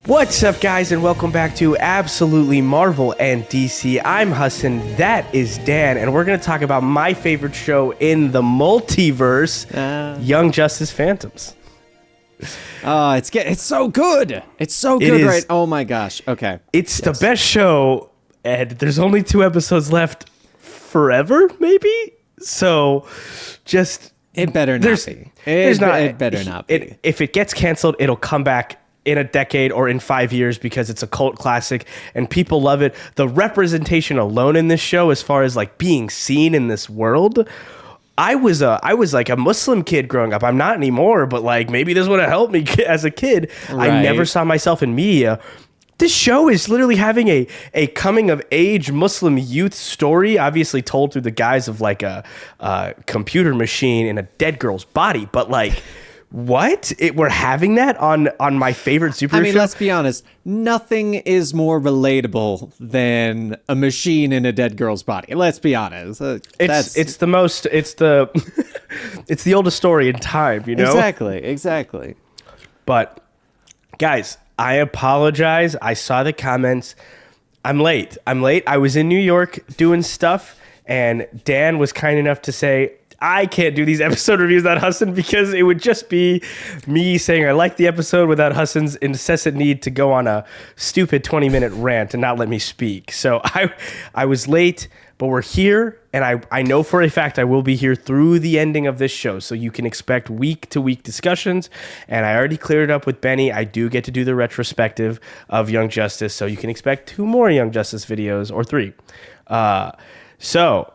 What's up, guys, and welcome back to Absolutely Marvel and DC. I'm Hassan, that is Dan, and we're going to talk about my favorite show in the multiverse, Young Justice Phantoms. It's so good. It's so good, right? Oh my gosh. Okay. It's the best show, and there's only 2 episodes left forever, maybe? So, just... It better not be. It better not be. If it gets canceled, it'll come back in a decade or in 5 years because it's a cult classic and people love it. The representation alone in this show, as far as like being seen in this world, I was like a Muslim kid growing up. I'm not anymore, but like maybe this would have helped me as a kid. Right. I never saw myself in media. This show is literally having a coming of age Muslim youth story, obviously told through the guise of like a computer machine in a dead girl's body, but like. What? We're having that on my favorite superhero show? I mean, let's be honest. Nothing is more relatable than a machine in a dead girl's body. Let's be honest. It's the oldest story in time, you know? Exactly. But, guys, I apologize. I saw the comments. I'm late. I was in New York doing stuff, and Dan was kind enough to say, I can't do these episode reviews without Hassan because it would just be me saying I like the episode without Hassan's incessant need to go on a stupid 20-minute rant and not let me speak. So I was late, but we're here, and I know for a fact I will be here through the ending of this show, so you can expect week-to-week discussions, and I already cleared it up with Benny. I do get to do the retrospective of Young Justice, so you can expect 2 more Young Justice videos, or 3. So,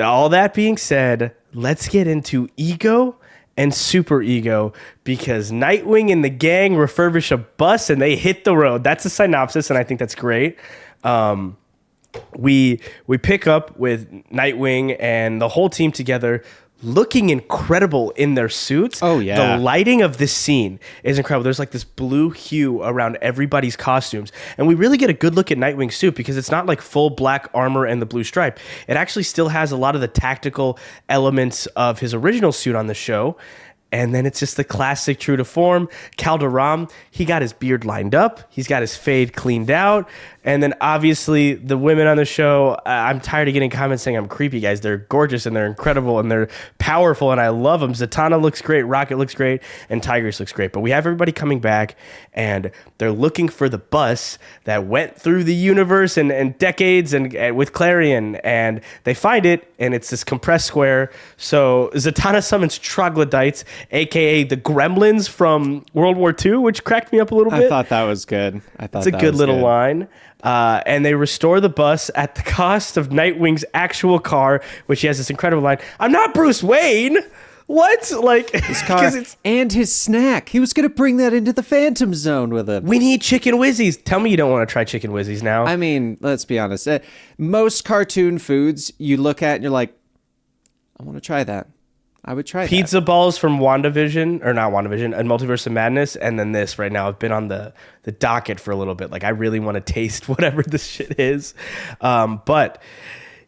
all that being said, let's get into ego and super ego, because Nightwing and the gang refurbish a bus and they hit the road. That's a synopsis, and I think that's great. We pick up with Nightwing and the whole team together, looking incredible in their suits. Oh, yeah. The lighting of this scene is incredible. There's like this blue hue around everybody's costumes. And we really get a good look at Nightwing's suit because it's not like full black armor and the blue stripe. It actually still has a lot of the tactical elements of his original suit on the show. And then it's just the classic true to form. Calderon, he got his beard lined up. He's got his fade cleaned out. And then obviously the women on the show, I'm tired of getting comments saying I'm creepy, guys. They're gorgeous and they're incredible and they're powerful and I love them. Zatanna looks great, Rocket looks great, and Tigress looks great. But we have everybody coming back and they're looking for the bus that went through the universe and decades and with Clarion, and they find it and it's this compressed square. So Zatanna summons troglodytes, aka the gremlins from World War II, which cracked me up a little bit. I thought that was good. It's a good little line. And they restore the bus at the cost of Nightwing's actual car, which he has this incredible line, "I'm not Bruce Wayne." What? Like, his car and his snack. He was going to bring that into the Phantom Zone with him. We need chicken whizzies. Tell me you don't want to try chicken whizzies now. I mean, let's be honest. Most cartoon foods you look at and you're like, I want to try that. I would try pizza balls from WandaVision, or not WandaVision, and Multiverse of Madness, and then this right now. I've been on the docket for a little bit. Like, I really want to taste whatever this shit is. But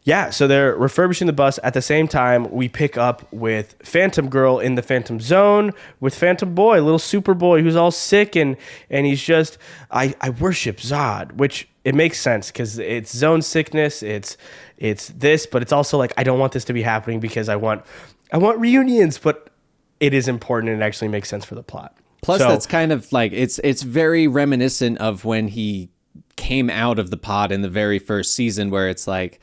yeah, so they're refurbishing the bus. At the same time, we pick up with Phantom Girl in the Phantom Zone with Phantom Boy, little Superboy, who's all sick, and he's just, I worship Zod, which it makes sense because it's zone sickness, it's this, but it's also like, I don't want this to be happening because I want reunions, but it is important and it actually makes sense for the plot. Plus, that's kind of like, it's very reminiscent of when he came out of the pod in the very first season, where it's like,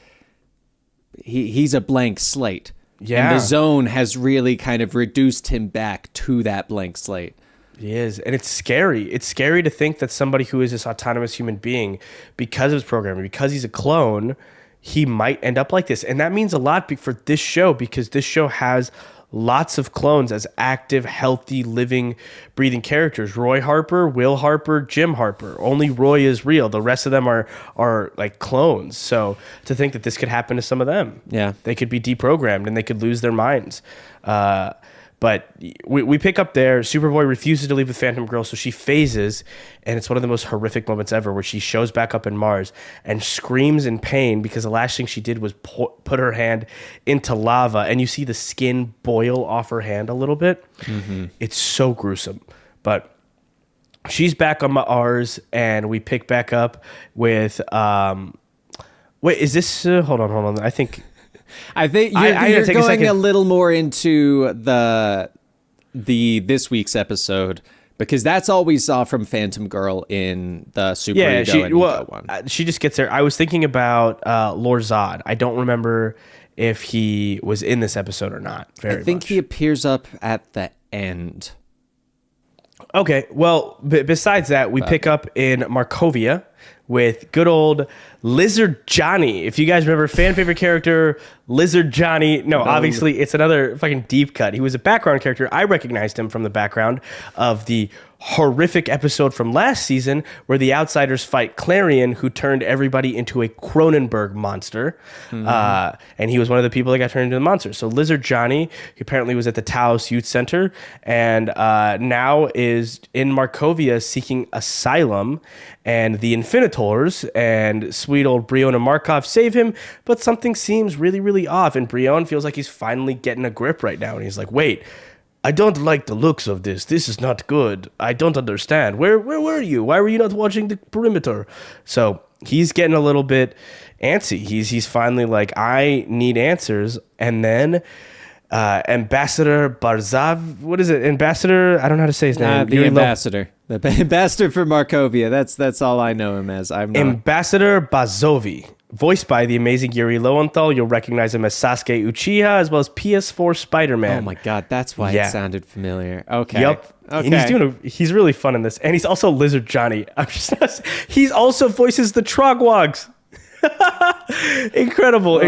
he's a blank slate. Yeah. And the zone has really kind of reduced him back to that blank slate. He is. And it's scary. It's scary to think that somebody who is this autonomous human being, because of his programming, because he's a clone, he might end up like this. And that means a lot for this show, because this show has lots of clones as active, healthy, living, breathing characters. Roy Harper, Will Harper, Jim Harper. Only Roy is real. The rest of them are like clones. So to think that this could happen to some of them. Yeah. They could be deprogrammed and they could lose their minds. But we pick up there. Superboy refuses to leave with Phantom Girl, so she phases, and it's one of the most horrific moments ever, where she shows back up in Mars and screams in pain because the last thing she did was put her hand into lava, and you see the skin boil off her hand a little bit. Mm-hmm. It's so gruesome. But she's back on Mars, and we pick back up with wait, is this hold on, I think you're going a little more into the this week's episode, because that's all we saw from Phantom Girl in the Super Ego and Ego one. She just gets there. I was thinking about Lord Zod. I don't remember if he was in this episode or not. I think he appears up at the end. Okay, well, besides that, we pick up in Markovia with good old Lizard Johnny. If you guys remember, fan favorite character, Lizard Johnny. No, obviously, it's another fucking deep cut. He was a background character. I recognized him from the background of the horrific episode from last season where the Outsiders fight Clarion, who turned everybody into a Cronenberg monster. And he was one of the people that got turned into the monster. So Lizard Johnny, he apparently was at the Taos Youth Center and now is in Markovia seeking asylum. And the Infinitors and sweet old Brion and Markov save him, but something seems really, really off. And Brion feels like he's finally getting a grip right now. And he's like, wait, I don't like the looks of this. This is not good. I don't understand. Where were you? Why were you not watching the perimeter? So he's getting a little bit antsy. He's finally like, I need answers. And then Ambassador Barzav, what is it? Ambassador, I don't know how to say his name. The ambassador. The ambassador for Markovia. That's all I know him as. I'm not. Ambassador Bazovi, voiced by the amazing Yuri Lowenthal. You'll recognize him as Sasuke Uchiha, as well as PS4 Spider-Man. Oh my god, that's why it sounded familiar. Okay. Yep. Okay. And he's really fun in this. And he's also Lizard Johnny. He's also voices the Trogwogs. Incredible.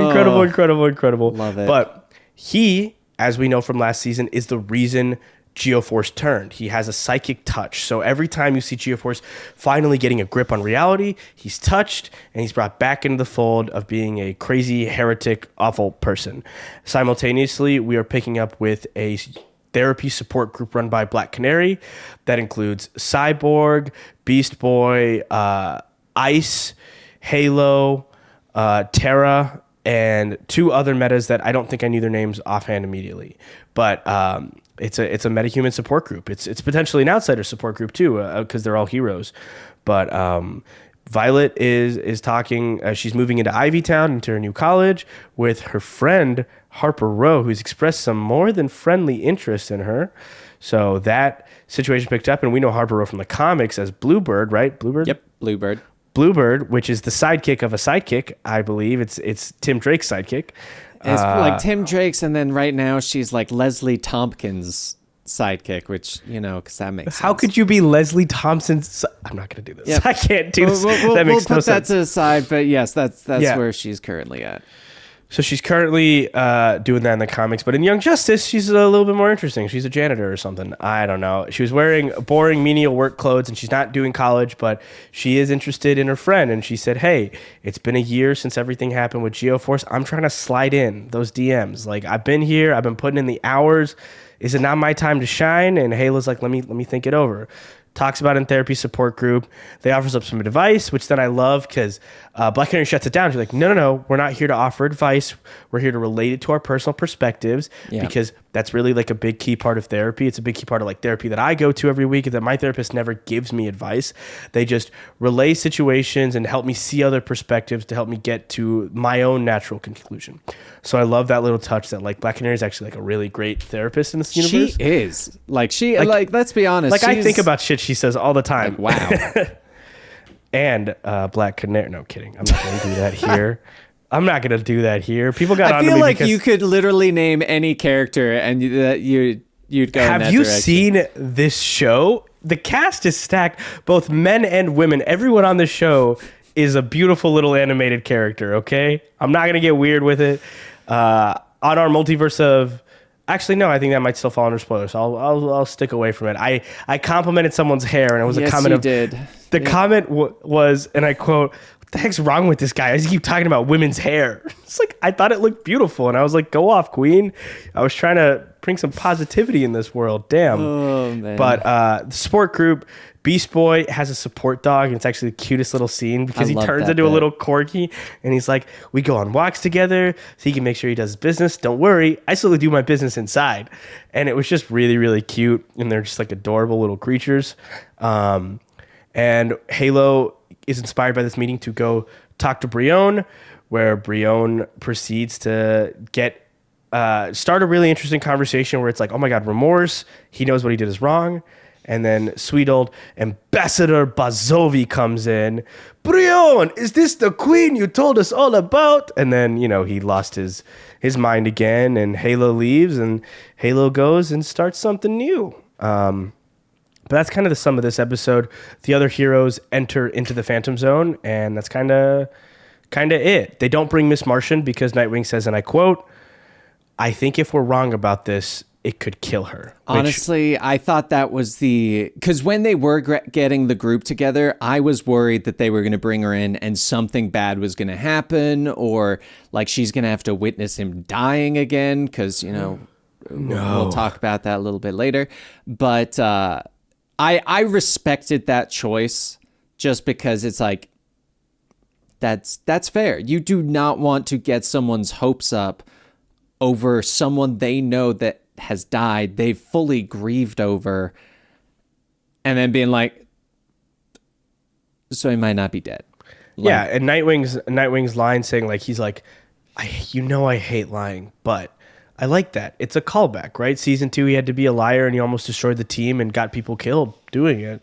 Love it. But he, as we know from last season, is the reason Geoforce turned. He has a psychic touch. So every time you see Geoforce finally getting a grip on reality, he's touched and he's brought back into the fold of being a crazy, heretic, awful person. Simultaneously, we are picking up with a therapy support group run by Black Canary that includes Cyborg, Beast Boy, Ice, Halo, Terra, and two other metas that I don't think I knew their names offhand immediately. But it's a metahuman support group. It's potentially an outsider support group too, because they're all heroes. But Violet is talking. She's moving into Ivy Town, into her new college, with her friend Harper Row, who's expressed some more than friendly interest in her. So that situation picked up, and we know Harper Row from the comics as Bluebird, right? Bluebird. Yep, Bluebird. Bluebird, which is the sidekick of a sidekick, I believe. It's Tim Drake's sidekick. It's like Tim Drake's, and then right now she's like Leslie Tompkins' sidekick, which, because that makes sense. How could you be Leslie Thompson's? I'm not going to do this. Yep. I can't do this. That makes no sense. We'll put that to the side, but yes, that's where she's currently at. So she's currently doing that in the comics, but in Young Justice, she's a little bit more interesting. She's a janitor or something. I don't know. She was wearing boring menial work clothes, and she's not doing college, but she is interested in her friend. And she said, hey, it's been a year since everything happened with Geoforce. I'm trying to slide in those DMs. Like, I've been here. I've been putting in the hours. Is it not my time to shine? And Hala's like, let me think it over. Talks about it in therapy support group. They offers up some advice, which then I love because Black Canary shuts it down. She's like, no, we're not here to offer advice. We're here to relate it to our personal perspectives because that's really like a big key part of therapy. It's a big key part of like therapy that I go to every week, that my therapist never gives me advice. They just relay situations and help me see other perspectives to help me get to my own natural conclusion. So I love that little touch that like Black Canary is actually like a really great therapist in this universe. She is. Like let's be honest. Like I think about shit she says all the time. Like, wow. And Black Canary. No, kidding. I'm not going to do that here. I'm not going to do that here. People got on to me. I feel like you could literally name any character and you'd go in that direction. Have you seen this show? The cast is stacked, both men and women. Everyone on the show is a beautiful little animated character, okay? I'm not going to get weird with it. On our multiverse of... Actually, no, I think that might still fall under spoilers. So I'll stick away from it. I complimented someone's hair, and it was a comment of... Yes, you did. The comment was, and I quote, what the heck's wrong with this guy? I just keep talking about women's hair. It's like, I thought it looked beautiful, and I was like, go off, queen. I was trying to bring some positivity in this world. Damn. Oh, man. But the support group Beast Boy has a support dog, and it's actually the cutest little scene because he turns into a little corgi, and he's like, we go on walks together so he can make sure he does his business. Don't worry, I still do my business inside. And it was just really, really cute, and they're just like adorable little creatures. And Halo is inspired by this meeting to go talk to Brion, where Brion proceeds to start a really interesting conversation where it's like, oh my God, remorse. He knows what he did is wrong. And then sweet old Ambassador Barzav comes in. Brion, is this the queen you told us all about? And then, he lost his mind again, and Halo leaves, and Halo goes and starts something new. But that's kind of the sum of this episode. The other heroes enter into the Phantom Zone, and that's kind of it. They don't bring Miss Martian because Nightwing says, and I quote, I think if we're wrong about this, it could kill her. Honestly, I thought that was because when they were getting the group together, I was worried that they were going to bring her in and something bad was going to happen, or like she's going to have to witness him dying again because, we'll talk about that a little bit later. But I respected that choice just because it's like, that's fair. You do not want to get someone's hopes up over someone they know that has died, they've fully grieved over, and then being like, so he might not be dead. Yeah, and Nightwing's line saying, like, he's like, I hate lying, but I like that. It's a callback, right? Season 2, he had to be a liar, and he almost destroyed the team and got people killed doing it.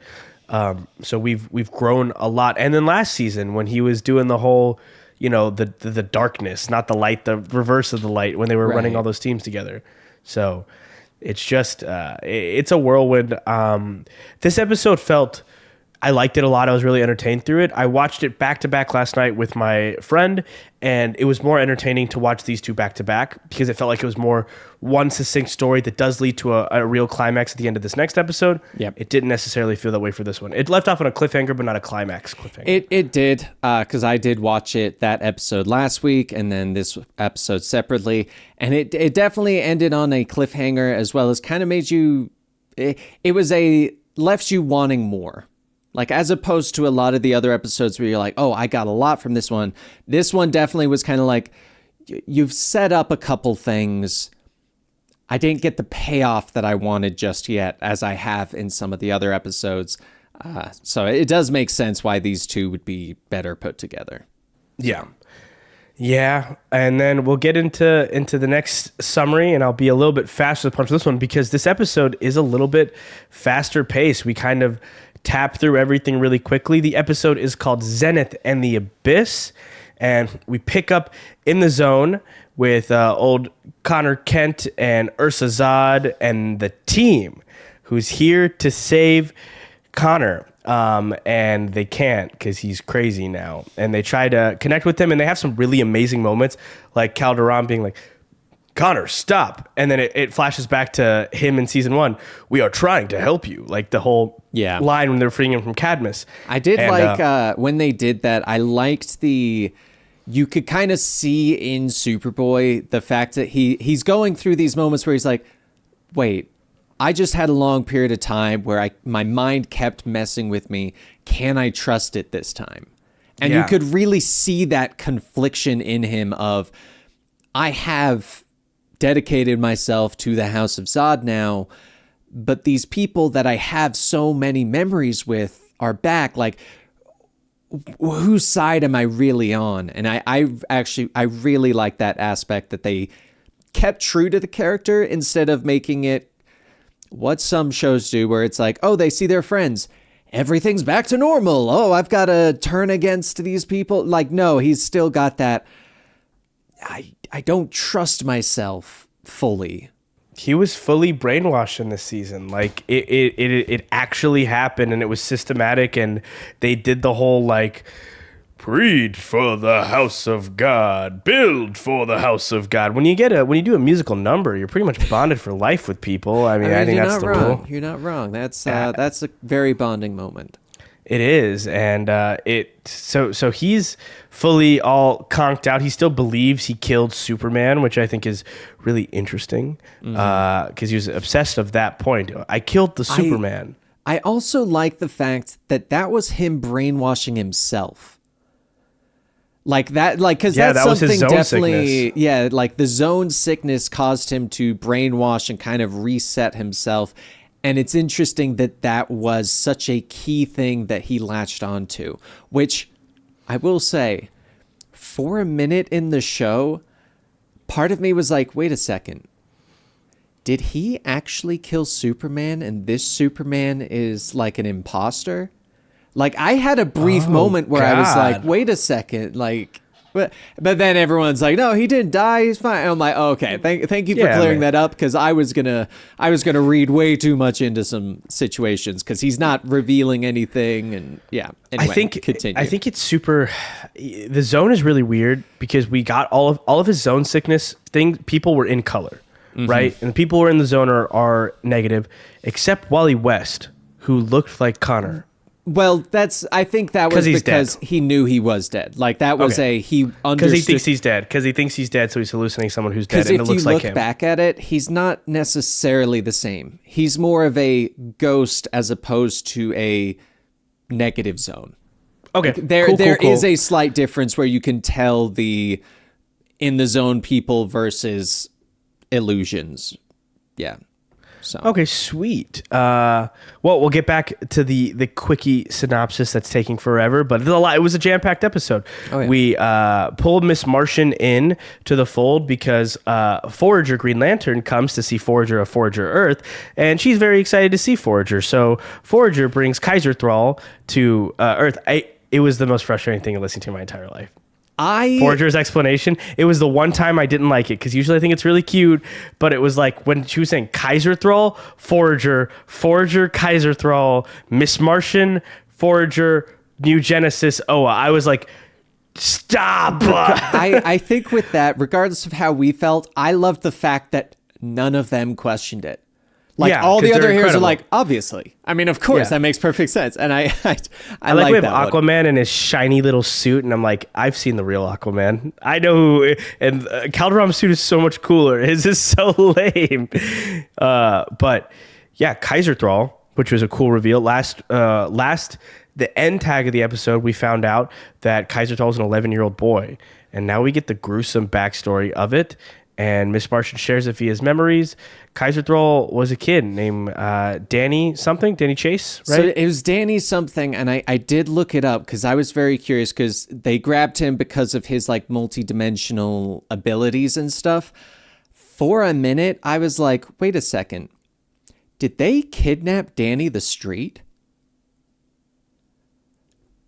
So we've grown a lot. And then last season, when he was doing the whole, the darkness, not the light, the reverse of the light, when they were running all those teams together. So it's just, it's a whirlwind. This episode I liked it a lot. I was really entertained through it. I watched it back to back last night with my friend, and it was more entertaining to watch these two back to back because it felt like it was more one succinct story that does lead to a real climax at the end of this next episode. Yep. It didn't necessarily feel that way for this one. It left off on a cliffhanger, but not a climax cliffhanger. It did, because I did watch that episode last week and then this episode separately, and it definitely ended on a cliffhanger as well as kind of made you, left you wanting more. Like, as opposed to a lot of the other episodes where you're like, oh, I got a lot from this one. This one definitely was kind of like, you've set up a couple things. I didn't get the payoff that I wanted just yet, as I have in some of the other episodes. So it does make sense why these two would be better put together. Yeah. Yeah, and then we'll get into the next summary, and I'll be a little bit faster to punch this one because this episode is a little bit faster paced. We kind of tap through everything really quickly. The episode is called Zenith and the Abyss, and we pick up in the zone with old Connor Kent and Ursa Zod and the team who's here to save Connor. And they can't because he's crazy now. And they try to connect with him, and they have some really amazing moments, like Calderon being like, Connor, stop. And then it flashes back to him in season 1. We are trying to help you. Like the whole line when they're freeing him from Cadmus. I did when they did that, I liked you could kind of see in Superboy the fact that he's going through these moments where he's like, wait, I just had a long period of time where my mind kept messing with me. Can I trust it this time? And you could really see that confliction in him of, I have dedicated myself to the House of Zod now, but these people that I have so many memories with are back. Like, whose side am I really on? And I really like that aspect that they kept true to the character instead of making it what some shows do, where it's like, oh, they see their friends, everything's back to normal. Oh, I've got to turn against these people. Like, no, he's still got that. I don't trust myself fully. He was fully brainwashed in this season. Like it actually happened, and it was systematic, and they did the whole like, breed for the house of God, build for the house of God. When you do a musical number, you're pretty much bonded for life with people. I mean, I think that's the rule. You're not wrong. That's a very bonding moment. It is, and so he's fully all conked out. He still believes he killed Superman, which I think is really interesting, because he was obsessed of that point. I killed the Superman. I also like the fact that that was him brainwashing himself. Like that, like, because that's that was something his zone definitely, sickness. yeah, like the zone sickness caused him to brainwash and kind of reset himself. And it's interesting that that was such a key thing that he latched onto, which I will say, for a minute in the show, part of me was like, wait a second. Did he actually kill Superman and this Superman is like an imposter? Like, I had a brief moment where I was like, wait a second, like, but then everyone's like, no, he didn't die, he's fine. And I'm like, oh, okay, thank you for clearing that up, because I was gonna read way too much into some situations because he's not revealing anything, and yeah. Anyway, continue. I think it's super. The zone is really weird because we got all of his zone sickness thing. People were in color, right, and the people who are in the zone are negative, except Wally West, who looked like Connor. Well, I think that was because he knew he was dead. Like, that was he understood. Because he thinks he's dead. Because he thinks he's dead, so he's hallucinating someone who's dead, and it looks like him. Because if you look back at it, he's not necessarily the same. He's more of a ghost as opposed to a negative zone. Okay, like, there is a slight difference where you can tell the in the zone people versus illusions. Yeah. So. Okay, sweet. Well, we'll get back to the quickie synopsis that's taking forever, but it was a jam-packed episode. Oh, yeah. We pulled Miss Martian in to the fold because Forager Green Lantern comes to see Forager of Forager Earth, and she's very excited to see Forager. So Forager brings Kaiser Thrall to Earth. It was the most frustrating thing to listen to in my entire life. Forager's explanation, it was the one time I didn't like it, because usually I think it's really cute, but it was like when she was saying Kaiser Thrall, Forager, Kaiser Thrall, Miss Martian, Forager, New Genesis, Oa. I was like, stop! I think with that, regardless of how we felt, I loved the fact that none of them questioned it. Like, all the other heroes are like, obviously. I mean, of course, that makes perfect sense. And I like we have Aquaman in his shiny little suit, and I'm like, I've seen the real Aquaman. I know who, and Calderon's suit is so much cooler. His is so lame. But yeah, Kaiser Thrall, which was a cool reveal. The end tag of the episode, we found out that Kaiser Thrall is an 11-year-old boy, and now we get the gruesome backstory of it. And Miss Martian shares it via his memories. Kaiser Thrall was a kid named Danny Chase, right? So it was Danny something, and I did look it up because I was very curious, because they grabbed him because of his like multi-dimensional abilities and stuff. For a minute, I was like, wait a second. Did they kidnap Danny the Street?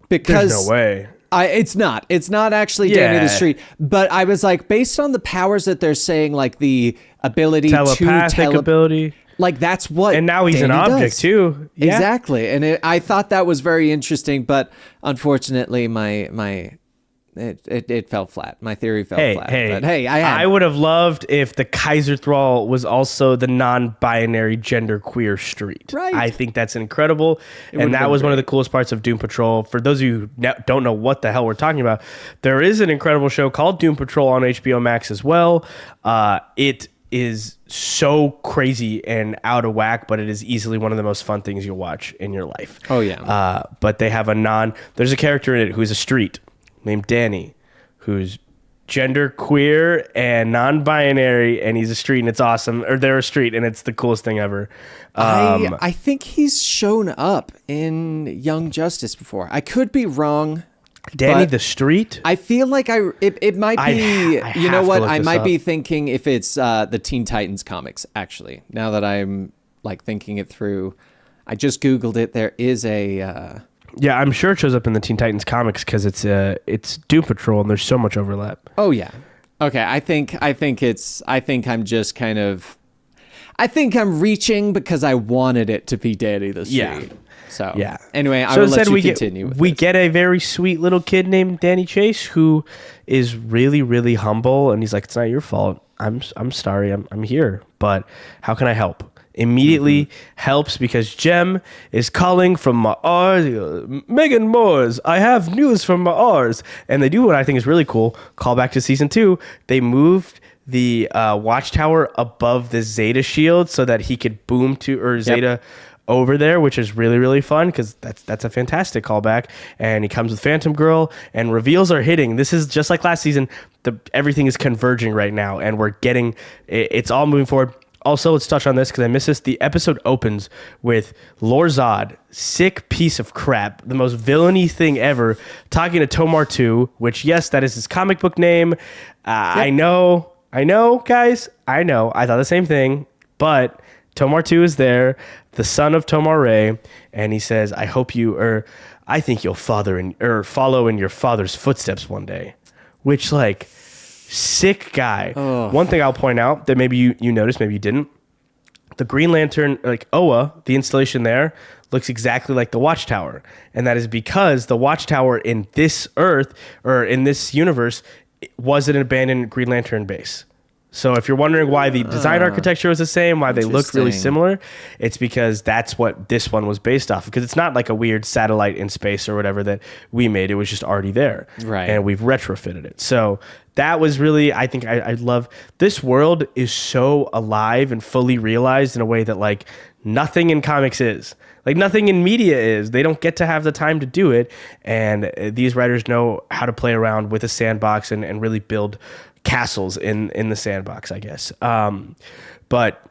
Because there's no way. It's not actually Danny the Street, but I was like, based on the powers that they're saying, like the ability telepathic ability, like that's what. And now he's Danny an object does. too. Yeah. Exactly, and I thought that was very interesting, but unfortunately, it fell flat. My theory fell flat. But hey, I would have loved if the Kaiser Thrall was also the non-binary genderqueer street. Right. I think that's incredible. And that was one of the coolest parts of Doom Patrol. For those of you who don't know what the hell we're talking about, there is an incredible show called Doom Patrol on HBO Max as well. It is so crazy and out of whack, but it is easily one of the most fun things you'll watch in your life. Oh, yeah. But they have there's a character in it who's a street named Danny, who's gender queer and non-binary, and he's a street, and it's awesome. Or they're a street, and it's the coolest thing ever. I think he's shown up in Young Justice before. I could be wrong. Danny the Street? I feel like it might be. You know what? I might be thinking if it's the Teen Titans comics. Actually, now that I'm like thinking it through, I just Googled it. There is a. Yeah, I'm sure it shows up in the Teen Titans comics because it's Doom Patrol and there's so much overlap. Oh yeah. Okay, I think I'm reaching because I wanted it to be Danny the Street. Yeah. So yeah. Anyway, I will let you continue. We get a very sweet little kid named Danny Chase who is really, really humble, and he's like, "It's not your fault. I'm sorry. I'm here, but how can I help?" Immediately helps because Jem is calling from Mars. Megan Moores, I have news from Mars. And they do what I think is really cool. Call back to season 2. They moved the watchtower above the Zeta shield so that he could boom to, or Zeta over there, which is really, really fun because that's a fantastic callback. And he comes with Phantom Girl, and reveals are hitting. This is just like last season. Everything is converging right now, and we're getting it's all moving forward. Also, let's touch on this because I missed this. The episode opens with Lord Zod, sick piece of crap, the most villainy thing ever, talking to Tomar 2, which, yes, that is his comic book name. Yep. I know, guys. I know. I thought the same thing. But Tomar 2 is there, the son of Tomar Ray, and he says, I think you'll follow in your father's footsteps one day. Which, like... sick guy. Oh. One thing I'll point out that maybe you noticed, maybe you didn't. The Green Lantern, like Oa, the installation there, looks exactly like the Watchtower. And that is because the Watchtower in this Earth, or in this universe, was an abandoned Green Lantern base. So if you're wondering why the design architecture was the same, why they look really similar, it's because that's what this one was based off of. Because it's not like a weird satellite in space or whatever that we made. It was just already there. Right. And we've retrofitted it. So that was really, I think I love, this world is so alive and fully realized in a way that like nothing in comics is. Like nothing in media is. They don't get to have the time to do it. And these writers know how to play around with a sandbox and really build castles in the sandbox, I guess. But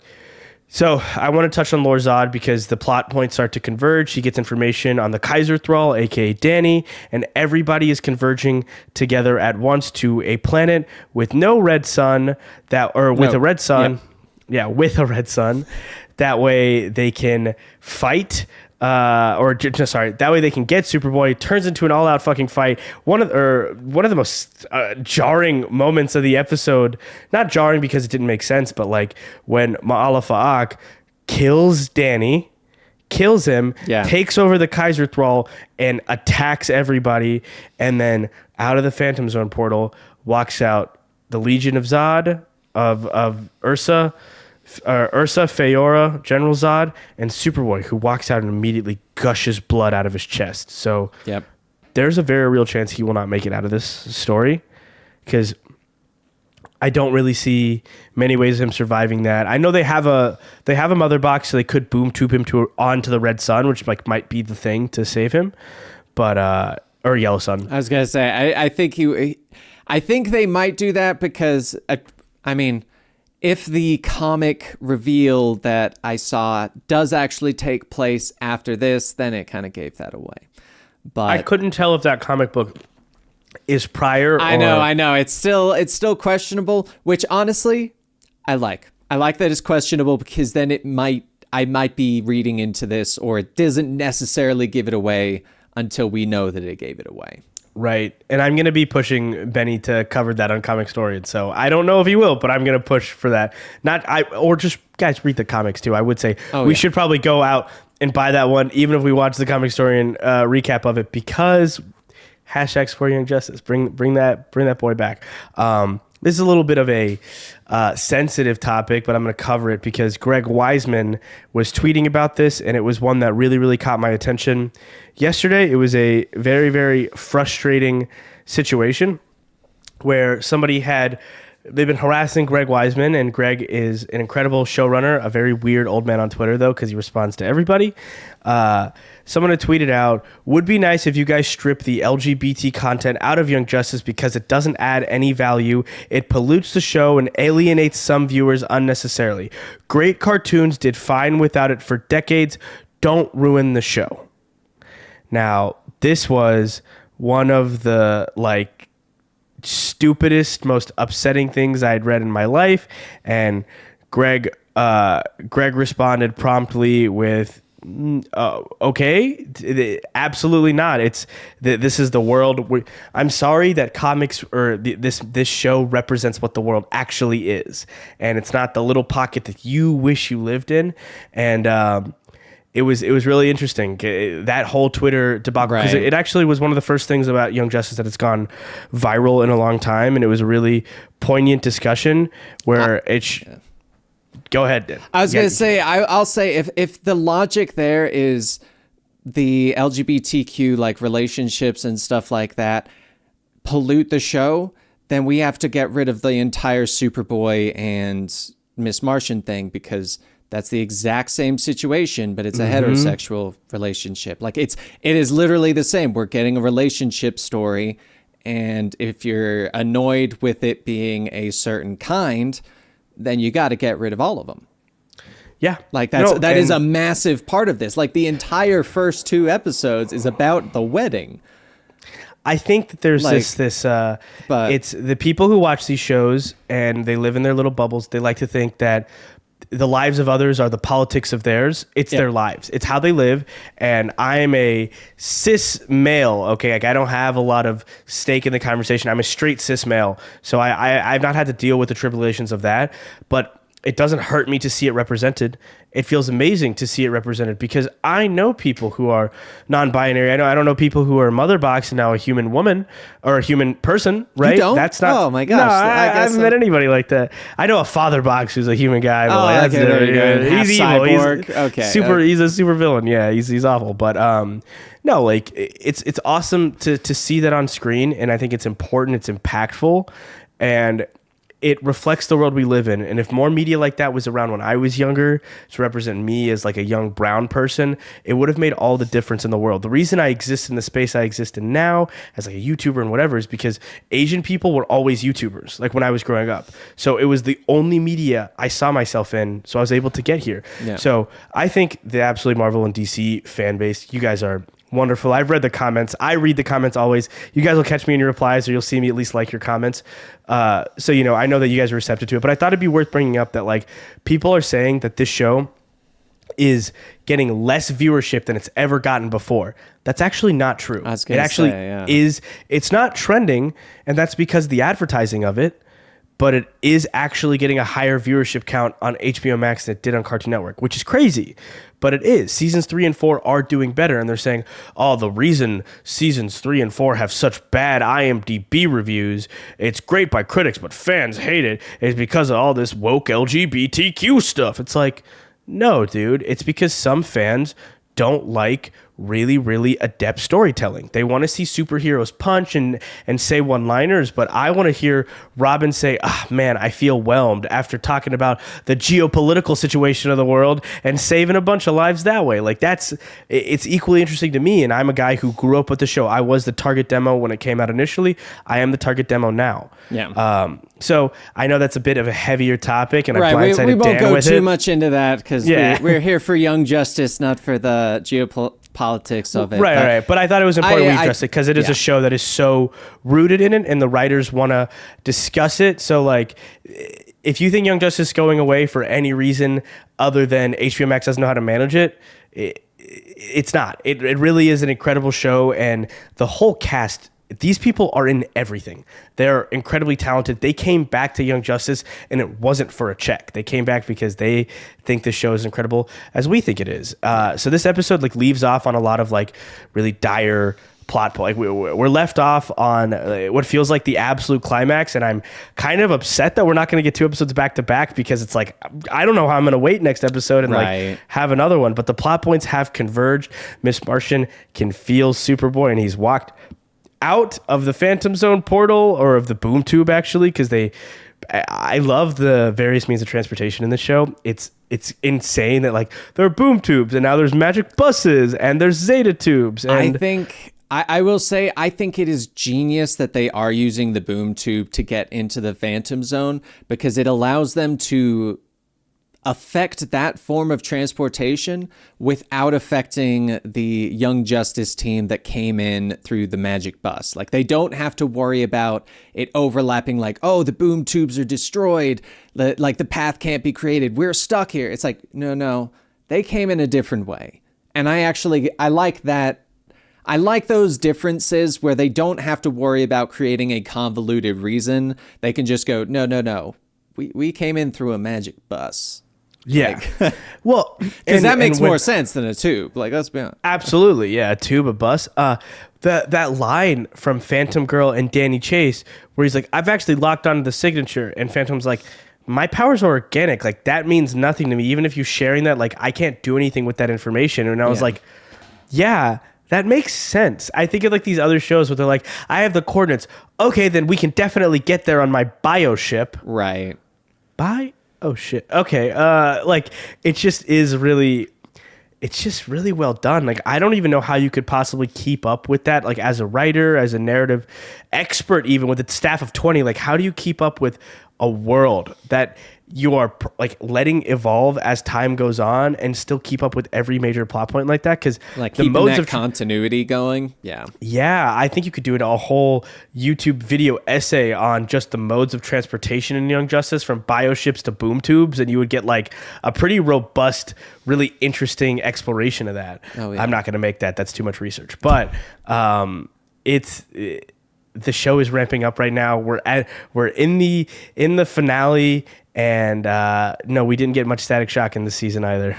so I want to touch on Lord Zod because the plot points start to converge. He gets information on the Kaiser Thrall, aka Danny, and everybody is converging together at once to a planet with no red sun with a red sun. Yeah, with a red sun. That way they can fight. That way they can get Superboy. It turns into an all-out fucking fight. One of the most jarring moments of the episode. Not jarring because it didn't make sense, but like when Ma'ala Fa'ak kills Danny, kills him, takes over the Kaiser Thrall, and attacks everybody, and then out of the Phantom Zone portal walks out the Legion of Zod, of Ursa, Feora, General Zod, and Superboy, who walks out and immediately gushes blood out of his chest. So there's a very real chance he will not make it out of this story because I don't really see many ways of him surviving that. I know they have a mother box, so they could boom tube him onto the red sun, which like might be the thing to save him, but or yellow sun. I was gonna say I think they might do that because I mean, if the comic reveal that I saw does actually take place after this, then it kind of gave that away. But I couldn't tell if that comic book is prior. I know. It's still questionable, which honestly, I like. I like that it's questionable because then I might be reading into this, or it doesn't necessarily give it away until we know that it gave it away. Right. And I'm going to be pushing Benny to cover that on Comicstorian. So I don't know if he will, but I'm going to push for that. Or just guys read the comics too. I would say we should probably go out and buy that one, even if we watch the Comicstorian recap of it, because #Support Young Justice. Bring that boy back. This is a little bit of a sensitive topic, but I'm going to cover it because Greg Wiseman was tweeting about this, and it was one that really, really caught my attention yesterday. It was a very, very frustrating situation where they've been harassing Greg Wiseman, and Greg is an incredible showrunner, a very weird old man on Twitter, though, because he responds to everybody. Someone had tweeted out, would be nice if you guys strip the LGBT content out of Young Justice because it doesn't add any value. It pollutes the show and alienates some viewers unnecessarily. Great cartoons did fine without it for decades. Don't ruin the show. Now, this was one of the, stupidest, most upsetting things I had read in my life, and Greg responded promptly with, okay, absolutely not. This is the world. I'm sorry that comics or this show represents what the world actually is, and it's not the little pocket that you wish you lived in. And it was really interesting, that whole Twitter debacle, because it actually was one of the first things about Young Justice that it's gone viral in a long time, and it was a really poignant discussion where Go ahead, Dan. I was going to say, I'll say if the logic there is the LGBTQ relationships and stuff like that pollute the show, then we have to get rid of the entire Superboy and Miss Martian thing, because That's the exact same situation, but it's a heterosexual relationship. Like it is literally the same. We're getting a relationship story, and if you're annoyed with it being a certain kind, then you got to get rid of all of them. Yeah. Like that is a massive part of this. Like the entire first 2 episodes is about the wedding. I think that there's but it's the people who watch these shows and they live in their little bubbles. They like to think that the lives of others are the politics of theirs. It's their lives. It's how they live. And I am a cis male. Okay. Like I don't have a lot of stake in the conversation. I'm a straight cis male. So I've not had to deal with the tribulations of that, but it doesn't hurt me to see it represented. It feels amazing to see it represented because I know people who are non-binary. I don't know people who are mother box and now a human woman or a human person, right? You don't? That's not. Oh my gosh! No, I haven't met anybody like that. I know a father box who's a human guy. But he's evil. Cyborg. He's a super villain. Yeah, he's awful. But no, like it's awesome to see that on screen, and I think it's important. It's impactful, and it reflects the world we live in. And if more media like that was around when I was younger to represent me as like a young brown person, it would have made all the difference in the world. The reason I exist in the space I exist in now as like a YouTuber and whatever is because Asian people were always YouTubers, like when I was growing up. So it was the only media I saw myself in. So I was able to get here. Yeah. So I think the absolute Marvel and DC fan base, you guys are wonderful. I've read the comments. I read the comments always. You guys will catch me in your replies or you'll see me at least like your comments. So, I know that you guys are receptive to it, but I thought it'd be worth bringing up that like people are saying that this show is getting less viewership than it's ever gotten before. That's actually not true. It actually is. It's not trending, and that's because of the advertising of it, but it is actually getting a higher viewership count on HBO Max than it did on Cartoon Network, which is crazy. But it is. Seasons 3 and 4 are doing better, and they're saying, oh, the reason seasons 3 and 4 have such bad IMDb reviews, it's great by critics, but fans hate it, is because of all this woke LGBTQ stuff. It's like, no, dude. It's because some fans don't like really, really adept storytelling. They want to see superheroes punch and say one-liners, but I want to hear Robin say, man, I feel whelmed after talking about the geopolitical situation of the world and saving a bunch of lives that way. Like it's equally interesting to me, and I'm a guy who grew up with the show. I was the target demo when it came out initially. I am the target demo now. Yeah. So I know that's a bit of a heavier topic, and right. I blindsided we won't Dan go with too it. much into that because we're here for Young Justice, not for the geopolitics of it. Right. But I thought it was important we address it because it is a show that is so rooted in it, and the writers want to discuss it. So, like, if you think Young Justice is going away for any reason other than HBO Max doesn't know how to manage it, it's not. It really is an incredible show, and the whole cast. These people are in everything. They're incredibly talented. They came back to Young Justice, and it wasn't for a check. They came back because they think the show is incredible as we think it is. So this episode like leaves off on a lot of like really dire plot. Like we're left off on what feels like the absolute climax, and I'm kind of upset that we're not going to get 2 episodes back to back because it's like I don't know how I'm going to wait next episode and like have another one. But the plot points have converged. Miss Martian can feel Superboy, and he's walked out of the Phantom Zone portal, or of the boom tube actually, because I love the various means of transportation in the show. It's insane that like there are boom tubes, and now there's magic buses, and there's Zeta tubes. And I will say I think it is genius that they are using the boom tube to get into the Phantom Zone, because it allows them to affect that form of transportation without affecting the Young Justice team that came in through the magic bus. Like they don't have to worry about it overlapping, like, oh, the boom tubes are destroyed, like the path can't be created, we're stuck here. It's like, no, they came in a different way. And I like that. I like those differences where they don't have to worry about creating a convoluted reason. They can just go, no, we came in through a magic bus. Yeah. Like, well, because that makes more sense than a tube. Like, let's be honest. Absolutely. Yeah. A tube, a bus. That line from Phantom Girl and Danny Chase, where he's like, I've actually locked onto the signature. And Phantom's like, my powers are organic. Like, that means nothing to me. Even if you're sharing that, like, I can't do anything with that information. And I was like, yeah, that makes sense. I think of like these other shows where they're like, I have the coordinates. Okay, then we can definitely get there on my bio ship. Right. Oh shit. Okay. Like it just is really. It's just really well done. Like, I don't even know how you could possibly keep up with that. Like, as a writer, as a narrative expert, even with a staff of 20, like, how do you keep up with a world that you are like letting evolve as time goes on and still keep up with every major plot point like that? Because like the modes of continuity going. Yeah, I think you could do a whole YouTube video essay on just the modes of transportation in Young Justice, from bioships to boom tubes, and you would get like a pretty robust, really interesting exploration of that. Oh, yeah. I'm not going to make that. That's too much research. But the show is ramping up right now. We're in the finale. And no, we didn't get much Static Shock in this season either.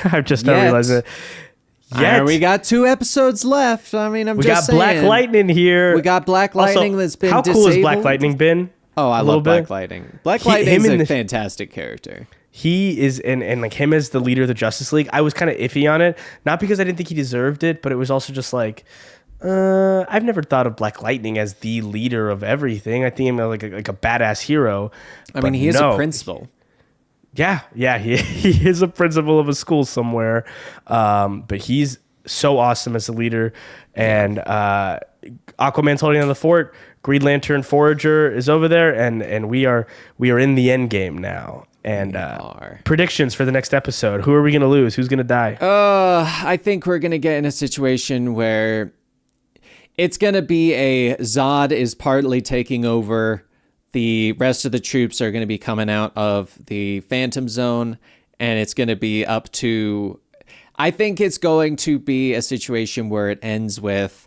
I've just not realized it. We got 2 episodes left. I mean, we got Black Lightning here. We got Black Lightning that's been disabled. How cool has Black Lightning been? Oh, I love Black Lightning. Black Lightning's a fantastic character. He is, and like him as the leader of the Justice League, I was kind of iffy on it. Not because I didn't think he deserved it, but it was also just like, I've never thought of Black Lightning as the leader of everything. I think him like a badass hero. I mean, he is a principal. Yeah, he is a principal of a school somewhere. But he's so awesome as a leader. And Aquaman's holding on the fort. Green Lantern Forager is over there, and we are in the end game now. And predictions for the next episode. Who are we going to lose? Who's going to die? I think we're going to get in a situation where it's going to be Zod is partly taking over. The rest of the troops are going to be coming out of the Phantom Zone, and it's going to be up to... I think it's going to be a situation where it ends with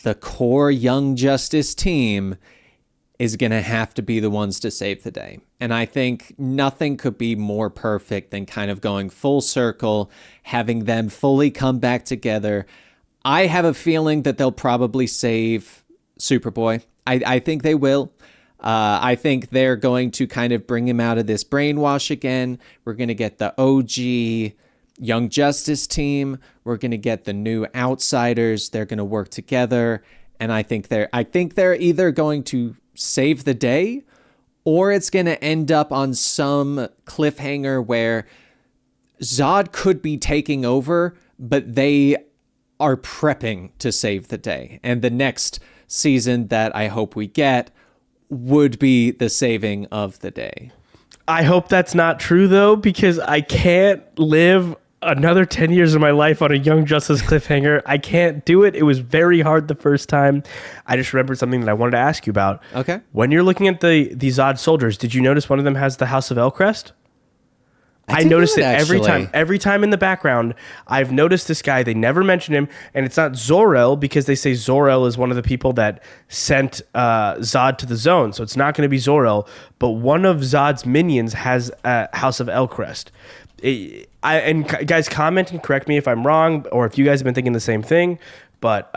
the core Young Justice team is going to have to be the ones to save the day. And I think nothing could be more perfect than kind of going full circle, having them fully come back together. I have a feeling that they'll probably save Superboy. I think they will. I think they're going to kind of bring him out of this brainwash again. We're going to get the OG Young Justice team. We're going to get the new Outsiders. They're going to work together. And I think they're either going to save the day, or it's going to end up on some cliffhanger where Zod could be taking over, but they are prepping to save the day. And the next season that I hope we get would be the saving of the day. I hope that's not true, though, because I can't live another 10 years of my life on a Young Justice cliffhanger. I can't do it. It was very hard the first time. I just remembered something that I wanted to ask you about. Okay. When you're looking at the Zod soldiers, did you notice one of them has the House of Elcrest? I noticed it every time in the background. I've noticed this guy. They never mention him, and it's not Zor-El because they say Zor-El is one of the people that sent Zod to the zone. So it's not going to be Zor-El, but one of Zod's minions has a House of Elcrest. And guys, comment and correct me if I'm wrong, or if you guys have been thinking the same thing. But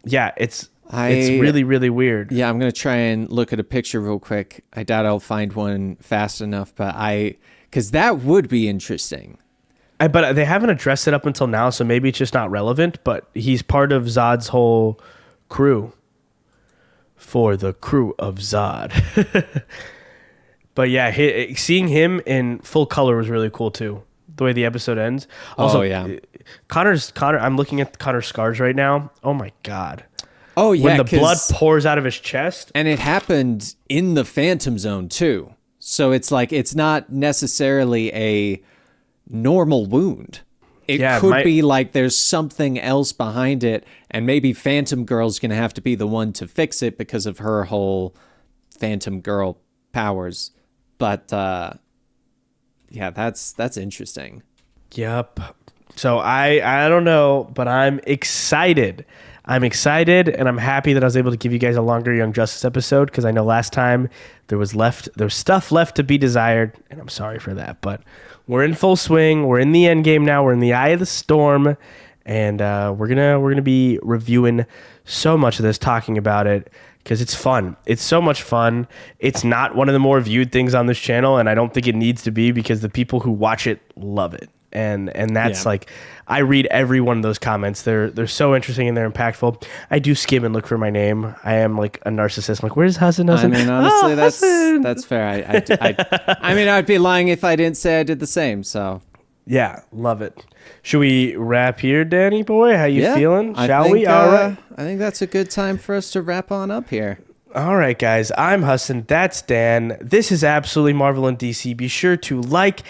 yeah, it's really, really weird. Yeah, I'm going to try and look at a picture real quick. I doubt I'll find one fast enough, but because that would be interesting. But they haven't addressed it up until now, so maybe it's just not relevant. But he's part of Zod's whole crew. For the crew of Zod. But yeah, seeing him in full color was really cool too. The way the episode ends. Also, Connor. I'm looking at Connor's scars right now. Oh my god. Oh yeah, when the blood pours out of his chest, and it happened in the Phantom Zone too. So it's like, it's not necessarily a normal wound. It could be like there's something else behind it, and maybe Phantom Girl's going to have to be the one to fix it because of her whole Phantom Girl powers. But yeah, that's interesting. Yep. So I don't know, but I'm excited. I'm excited, and I'm happy that I was able to give you guys a longer Young Justice episode, because I know last time there was stuff left to be desired, and I'm sorry for that. But we're in full swing. We're in the end game now. We're in the eye of the storm, and we're gonna be reviewing so much of this, talking about it, because it's fun. It's so much fun. It's not one of the more viewed things on this channel, and I don't think it needs to be, because the people who watch it love it. and that's like, I read every one of those comments. They're so interesting and they're impactful. I do skim and look for my name. I am like a narcissist. I'm like, where's Hassan? I mean, honestly, that's fair. I mean, I'd be lying if I didn't say I did the same. So yeah, love it. Should we wrap here, Danny boy? How you feeling? Shall we? All right. I think that's a good time for us to wrap on up here. All right, guys. I'm Hassan. That's Dan. This is Absolutely Marvel and DC. Be sure to like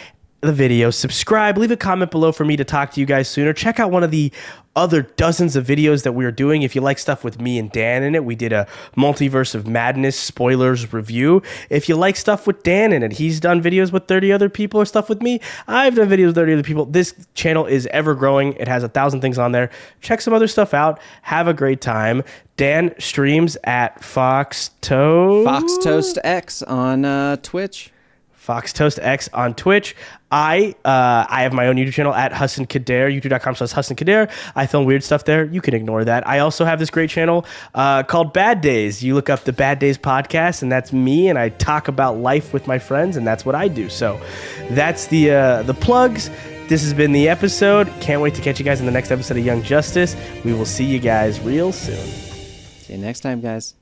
the video, subscribe, leave a comment below for me to talk to you guys sooner. Check out one of the other dozens of videos that we're doing. If you like stuff with me and Dan in it, we did a Multiverse of Madness spoilers review. If you like stuff with Dan in it, he's done videos with 30 other people or stuff with me. I've done videos with 30 other people. This channel is ever growing. It has 1,000 things on there. Check some other stuff out. Have a great time. Dan streams at Fox Toast X on Twitch. Fox Toast X on Twitch. I have my own YouTube channel at Hassan Kader, youtube.com/Hassan Kader. I film weird stuff there. You can ignore that. I also have this great channel called Bad Days. You look up the Bad Days podcast, and that's me, and I talk about life with my friends, and that's what I do. So that's the plugs. This has been the episode. Can't wait to catch you guys in the next episode of Young Justice. We will see you guys real soon. See you next time, guys.